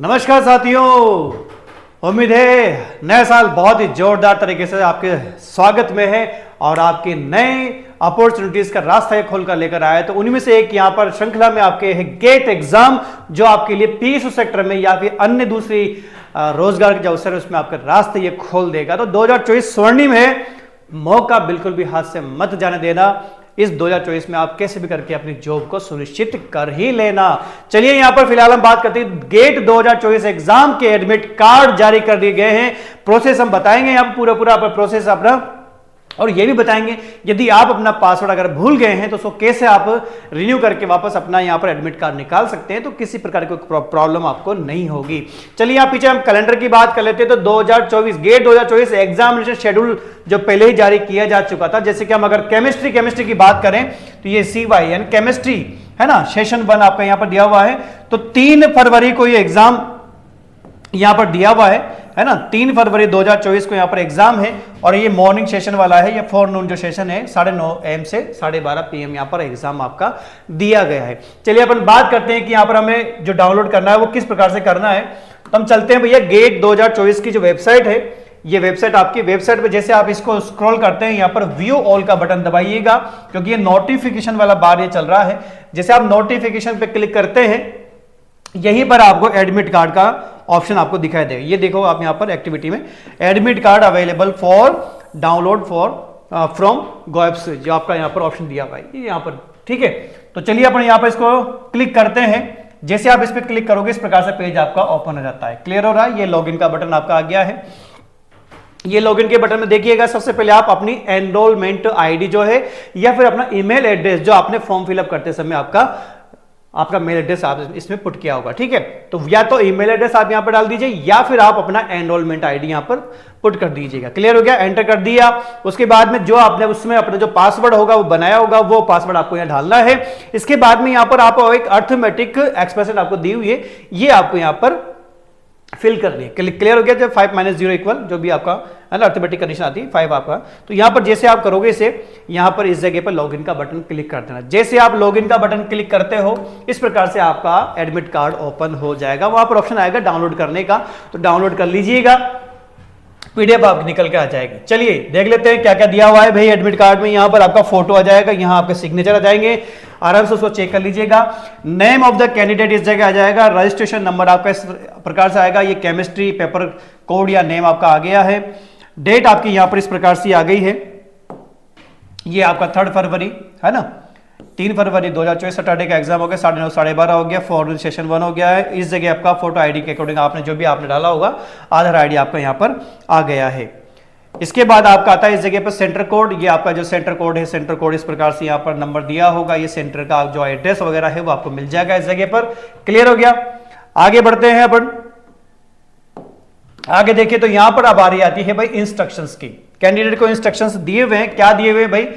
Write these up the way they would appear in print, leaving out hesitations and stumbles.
नमस्कार साथियों, उम्मीद है नया साल बहुत ही जोरदार तरीके से आपके स्वागत में है और आपके नए अपॉर्चुनिटीज का रास्ता ये खोल कर लेकर आया। तो उन्हीं में से एक यहाँ पर श्रृंखला में आपके है गेट एग्जाम, जो आपके लिए पीएसयू सेक्टर में या फिर अन्य दूसरी रोजगार के जो अवसर है उसमें आपके रास्ते ये खोल देगा। तो 2024 स्वर्णिम है, मौका बिल्कुल भी हाथ से मत जाने देना। इस 2024 में आप कैसे भी करके अपनी जॉब को सुनिश्चित कर ही लेना। चलिए यहां पर फिलहाल हम बात करते हैं गेट 2024 एग्जाम के एडमिट कार्ड जारी कर दिए गए हैं। प्रोसेस हम बताएंगे यहां पर पूरा प्रोसेस अपना, और ये भी बताएंगे यदि आप अपना पासवर्ड अगर भूल गए हैं तो उसको कैसे आप रिन्यू करके वापस अपना यहां पर एडमिट कार्ड निकाल सकते हैं, तो किसी प्रकार की प्रॉब्लम आपको नहीं होगी। चलिए यहां पीछे हम कैलेंडर की बात कर लेते हैं। तो 2024 गेट 2024 एग्जामिनेशन शेड्यूल जो पहले ही जारी किया जा चुका था। जैसे कि हम अगर केमिस्ट्री की बात करें तो ये CY यानी केमिस्ट्री है ना, सेशन 1 आपका यहां पर दिया हुआ है। तो 3 फरवरी को ये एग्जाम यहां पर दिया हुआ है ना, 3 फरवरी 2024 को यहां पर एग्जाम है और ये मॉर्निंग सेशन वाला है। ये फोरनून जो सेशन है 9:30 AM से 12:30 PM यहां पर एग्जाम आपका दिया गया है। चलिए अपन बात करते हैं कि यहां पर हमें जो डाउनलोड करना है वो किस प्रकार से करना है। तो हम चलते हैं भैया गेट 2024 की जो वेबसाइट है, ये वेबसाइट आपकी वेबसाइट पे जैसे आप इसको स्क्रॉल करते हैं, यहां पर व्यू ऑल का बटन दबाइएगा क्योंकि ये नोटिफिकेशन वाला बार ये चल रहा है। जैसे आप नोटिफिकेशन पे क्लिक करते हैं, यहीं पर आपको एडमिट कार्ड का ऑप्शन आपको दिखाई देगा। ये देखो आप यहां पर एक्टिविटी में admit card available for download for from Goebs, जो आपका यहां पर ऑप्शन दिया हुआ है ये यहां पर, ठीक है। तो चलिए अपन यहां पर इसको क्लिक करते हैं। जैसे आप इस पर क्लिक करोगे इस प्रकार से पेज आपका ओपन हो जाता है। क्लियर हो रहा है? ये लॉगिन का बटन आपका आ गया है। ये लॉगिन के बटन में देखिएगा, सबसे पहले आप अपनी एनरोलमेंट आईडी जो है या फिर अपना ईमेल एड्रेस जो आपने फॉर्म फिलअप करते समय आपका मेल एड्रेस आप इसमें पुट किया होगा, ठीक है। तो या तो ईमेल एड्रेस आप यहां पर डाल दीजिए या फिर आप अपना एनरोलमेंट आईडी यहां पर पुट कर दीजिएगा। क्लियर हो गया? एंटर कर दिया। उसके बाद में जो आपने उसमें अपना जो पासवर्ड होगा वो बनाया होगा, वो पासवर्ड आपको यहां डालना है। इसके बाद में यहां पर आप एक अर्थमेटिक एक्सप्रेशन आपको दी हुई है, ये आपको यहां पर फिल करनी है। क्लियर हो गया? जब 5 - 0 इक्वल जो भी आपका अर्थमेटिक कंडीशन आती है 5 आपका, तो यहां पर जैसे आप करोगे इसे, यहां पर इस जगह पर लॉगिन का बटन क्लिक कर देना। जैसे आप लॉगिन का बटन क्लिक करते हो इस प्रकार से आपका एडमिट कार्ड ओपन हो जाएगा। वहां पर ऑप्शन आएगा डाउनलोड करने का, तो डाउनलोड कर लीजिएगा, PDF आपकी निकल के आ जाएगी। चलिए देख लेते हैं क्या क्या दिया हुआ है भाई एडमिट कार्ड में। यहां पर आपका फोटो आ जाएगा, यहां आपके सिग्नेचर आ जाएंगे, आराम से उसको चेक कर लीजिएगा। नेम ऑफ द कैंडिडेट इस जगह आ जाएगा, रजिस्ट्रेशन नंबर आपका इस प्रकार से आएगा। ये केमिस्ट्री पेपर कोड या नेम आपका आ गया है। डेट आपकी यहां पर इस प्रकार से आ गई है, ये आपका 3 फरवरी है ना, 3 फरवरी 2024 सैटरडे का एग्जाम हो गया, 9:30 12:30 हो गया, फॉरनून सेशन 1 हो गया है। इस जगह आपका फोटो आईडी के अकॉर्डिंग आपने जो भी आपने डाला होगा, आधार आईडी आपका यहां पर आ गया है। इसके बाद आपका आता है इस जगह पर सेंटर कोड, ये आपका जो सेंटर कोड है, सेंटर कोड इस प्रकार से यहां पर नंबर दिया होगा, ये सेंटर का जो एड्रेस वगैरह है वो आपको मिल जाएगा इस जगह पर। क्लियर हो गया? आगे बढ़ते हैं अपन। आगे देखिए तो यहां पर अब बारी आती है भाई इंस्ट्रक्शंस की। कैंडिडेट को इंस्ट्रक्शंस दिए हुए हैं, क्या दिए हुए हैं भाई,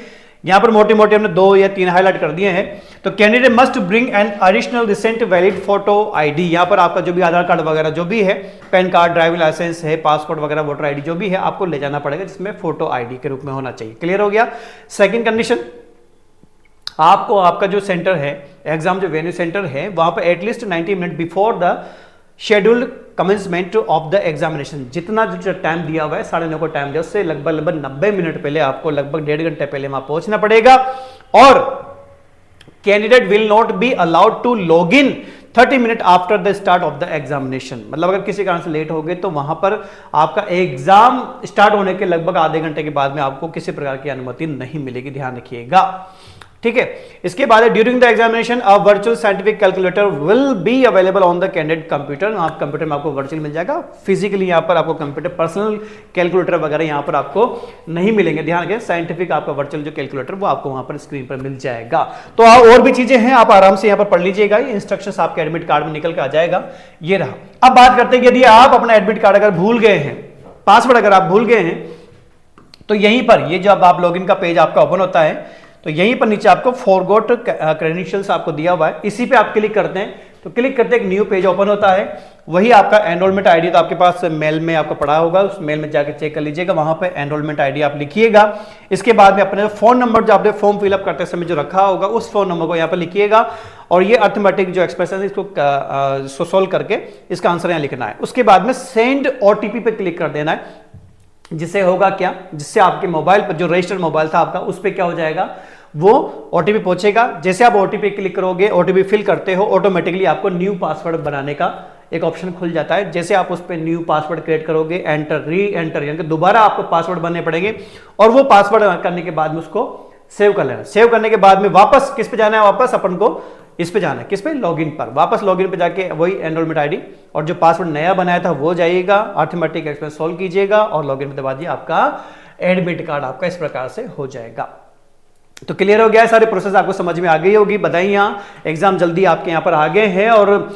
यहां पर मोटे मोटे हमने 2 या 3 हाईलाइट कर दिए हैं। तो candidate must bring an additional recent valid photo ID, यहां पर आपका जो भी आधार कार्ड वगैरह जो भी है, पैन कार्ड, ड्राइविंग लाइसेंस है, पासपोर्ट वगैरह, वोटर आईडी जो भी है आपको ले जाना पड़ेगा, जिसमें फोटो आईडी के रूप में होना चाहिए। क्लियर हो गया? सेकंड कंडीशन, आपको आपका जो सेंटर है, एग्जाम जो वेन्यू सेंटर है, वहां पर at least 90 minute before the scheduled commencement of the examination, जितना जो टाइम दिया हुआ है 9:30 को टाइम दिया, उससे लगभग 90 मिनट पहले आपको, लगभग 1.5 घंटे पहले वहां पहुंचना पड़ेगा। और candidate will not be allowed to log in 30 minute after the start of the examination, मतलब अगर किसी कारण से लेट हो गए तो वहां पर आपका एग्जाम स्टार्ट होने के लगभग आधे घंटे के बाद में आपको किसी प्रकार की अनुमति नहीं मिलेगी, ध्यान रखिएगा, ठीक है। इसके बाद during the examination a virtual scientific calculator will be available on the candidate computer, आप कंप्यूटर में आपको वर्चुअल मिल जाएगा, फिजिकली यहां पर आपको कंप्यूटर पर्सनल कैलकुलेटर वगैरह यहां पर आपको नहीं मिलेंगे, ध्यान रखें। साइंटिफिक आपका वर्चुअल जो कैलकुलेटर वो आपको वहां पर स्क्रीन पर मिल जाएगा। तो और भी चीजें हैं, आप आराम से यहां पर पढ़ लीजिएगा, ये इंस्ट्रक्शंस आपके एडमिट कार्ड में निकल के आ जाएगा, ये रहा। अब बात करते हैं यदि आप अपना एडमिट कार्ड अगर भूल गए हैं, पासवर्ड अगर आप भूल गए हैं, तो यहीं पर ये जब आप लॉगिन का पेज आपका ओपन होता है तो यहीं पर नीचे आपको फॉरगॉट क्रेडेंशियल्स आपको दिया हुआ है, इसी पे आप क्लिक करते हैं। तो क्लिक करते एक न्यू पेज ओपन होता है, वही आपका एनरोलमेंट आईडी तो आपके पास मेल में आपको पड़ा होगा, उस मेल में जाके चेक कर लीजिएगा, वहां पे एनरोलमेंट आईडी आप लिखिएगा। इसके बाद में अपने फोन नंबर जो आपने फॉर्म फिलअप करते समय जो रखा होगा उस फोन नंबर को यहाँ पर लिखिएगा और ये अर्थमेटिक जो एक्सप्रेशन है इसको सोल्व करके इसका आंसर यहाँ लिखना है। उसके बाद में सेंड ओटीपी पे क्लिक कर देना है, जिससे होगा क्या, जिससे आपके मोबाइल पर जो रजिस्टर्ड मोबाइल था आपका उस पर क्या हो जाएगा, वो ओटीपी पहुंचेगा। जैसे आप ओटीपी क्लिक करोगे, ओटीपी फिल करते हो, ऑटोमेटिकली आपको न्यू पासवर्ड बनाने का एक ऑप्शन खुल जाता है। जैसे आप उस पर न्यू पासवर्ड क्रिएट करोगे, एंटर री एंटर, यानी कि दोबारा आपको पासवर्ड बनने पड़ेंगे और वो पासवर्ड करने के बाद में उसको सेव कर लेना। सेव करने के बाद में वापस किस पे जाना है, वापस अपन को इस पे जाना है, किस पे, लॉगिन पर। वापस लॉगिन पे जाके वही एनरोलमेंट आईडी और जो पासवर्ड नया बनाया था वो जाइएगा, अर्थमेटिक एक्सप्रेस सोल्व कीजिएगा और लॉगिन पे दबा दिए, आपका एडमिट कार्ड आपका इस प्रकार से हो जाएगा। तो क्लियर हो गया है, सारे प्रोसेस आपको समझ में आ गई होगी। बधाई, यहाँ एग्जाम जल्दी आपके यहाँ पर आ गए हैं और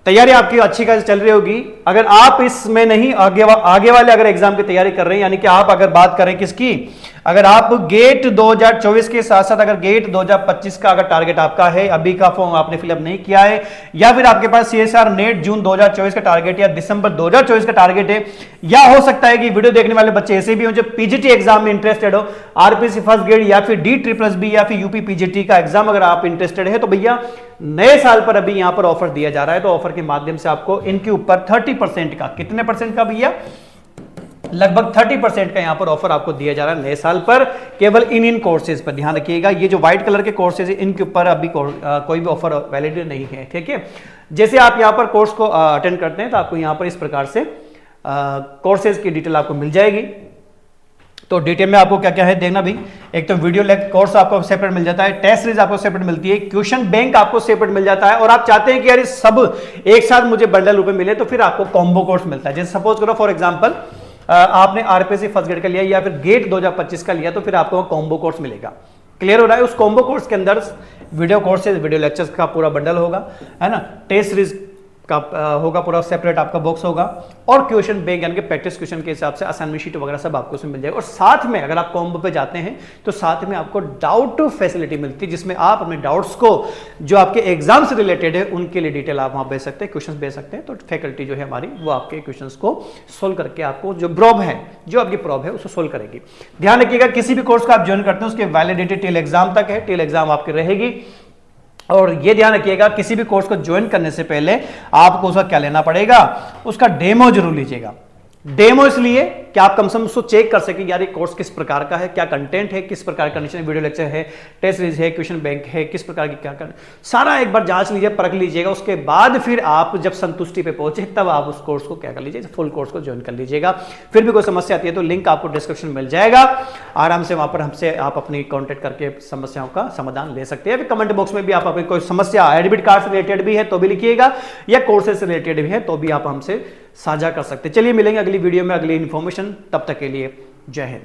तैयारी आपकी अच्छी खासी चल रही होगी। अगर आप इसमें नहीं आगे वाले अगर एग्जाम की तैयारी कर रहे हैं, यानी कि आप अगर बात करें किसकी, अगर आप गेट 2024 के साथ साथ अगर गेट 2025 का अगर टारगेट आपका है, अभी का फॉर्म आपने फिलअप नहीं किया है, या फिर आपके पास सीएसआर नेट जून 2024 का टारगेट या दिसंबर 2024 का टारगेट है, या हो सकता है कि वीडियो देखने वाले बच्चे ऐसे भी हो जो पीजीटी एग्जाम में इंटरेस्टेड हो, आरपीसी फर्स्ट ग्रेड या फिर D++ या फिर यूपी पीजीटी का एग्जाम अगर आप इंटरेस्टेड है, तो भैया नए साल पर अभी यहां पर ऑफर दिया जा रहा है। तो ऑफर के माध्यम से आपको इनके ऊपर 30% का, कितने परसेंट का भैया, लगभग 30% का यहां पर ऑफर आपको दिया जा रहा है नए साल पर, केवल इन कोर्सेज पर। ध्यान रखिएगा, ये जो व्हाइट कलर के कोर्सेज है इनके ऊपर अभी कोई भी ऑफर वैलिड नहीं है, ठीक है। जैसे आप यहां पर कोर्स को अटेंड करते हैं तो आपको यहां पर इस प्रकार से कोर्सेज की डिटेल आपको मिल जाएगी। तो डिटेल में आपको क्या क्या है देखना भी, एक तो वीडियो लेक्चर कोर्स आपको सेपरेट मिल जाता है, टेस्ट सीरीज आपको सेपरेट मिलती है, क्वेश्चन बैंक आपको सेपरेट मिल जाता है, और आप चाहते हैं कि यार सब एक साथ मुझे बंडल रूप में मिले तो फिर आपको कॉम्बो कोर्स मिलता है। जैसे सपोज करो फॉर एग्जांपल आपने आरपीसी फर्स्ट ग्रेड का लिया या फिर गेट 2025 का लिया, तो फिर आपको कॉम्बो कोर्स मिलेगा। क्लियर हो रहा है? उस कॉम्बो कोर्स के अंदर वीडियो कोर्सेज, वीडियो लेक्चर्स का पूरा बंडल होगा, है ना, टेस्ट सीरीज का होगा, पूरा सेपरेट आपका बॉक्स होगा, और क्वेश्चन बैंक यानी कि प्रैक्टिस क्वेश्चन के हिसाब से असाइनमेंट शीट वगैरह सब आपको उसमें मिल जाएगा। और साथ में अगर आप कॉम्बो पे जाते हैं तो साथ में आपको डाउट फैसिलिटी मिलती है, जिसमें आप अपने डाउट्स को जो आपके एग्जाम से रिलेटेड है उनके लिए डिटेल आप वहां भेज सकते हैं, क्वेश्चन भेज सकते हैं। तो फैकल्टी जो है हमारी वो आपके क्वेश्चन को सोल्व करके आपको जो प्रॉब्लम है, जो आपकी प्रॉब्लम है उसको सोल्व करेगी। ध्यान रखिएगा, किसी भी कोर्स को आप ज्वाइन करते हैं उसके वैलिडिटी टिल एग्जाम तक है, टिल एग्जाम आपकी रहेगी। और ये ध्यान रखिएगा, किसी भी कोर्स को ज्वाइन करने से पहले आपको उसका क्या लेना पड़ेगा, उसका डेमो जरूर लीजिएगा। डेमो इसलिए कि आप कम से कम उसको चेक कर सकें यार ये कोर्स किस प्रकार का है, क्या कंटेंट है, किस प्रकार का कंडीशन, वीडियो लेक्चर है, टेस्ट सीरीज है, क्वेश्चन बैंक है, किस प्रकार की क्या कर, सारा एक बार जांच लीजिए, परख लीजिएगा। उसके बाद फिर आप जब संतुष्टि पे पहुंचे तब आप उस कोर्स को क्या कर लीजिए, फुल कोर्स को ज्वाइन कर लीजिएगा। फिर भी कोई समस्या आती है तो लिंक आपको डिस्क्रिप्शन में मिल जाएगा, आराम से वहां पर हमसे आप अपनी कॉन्टेक्ट करके समस्याओं का समाधान ले सकते हैं। फिर कमेंट बॉक्स में भी आप अपनी कोई समस्या एडमिट कार्ड से रिलेटेड भी है तो भी लिखिएगा, या कोर्सेज से रिलेटेड भी है तो भी आप हमसे साझा कर सकते हैं। चलिए मिलेंगे अगली वीडियो में अगली इन्फॉर्मेशन, तब तक के लिए जय हिंद।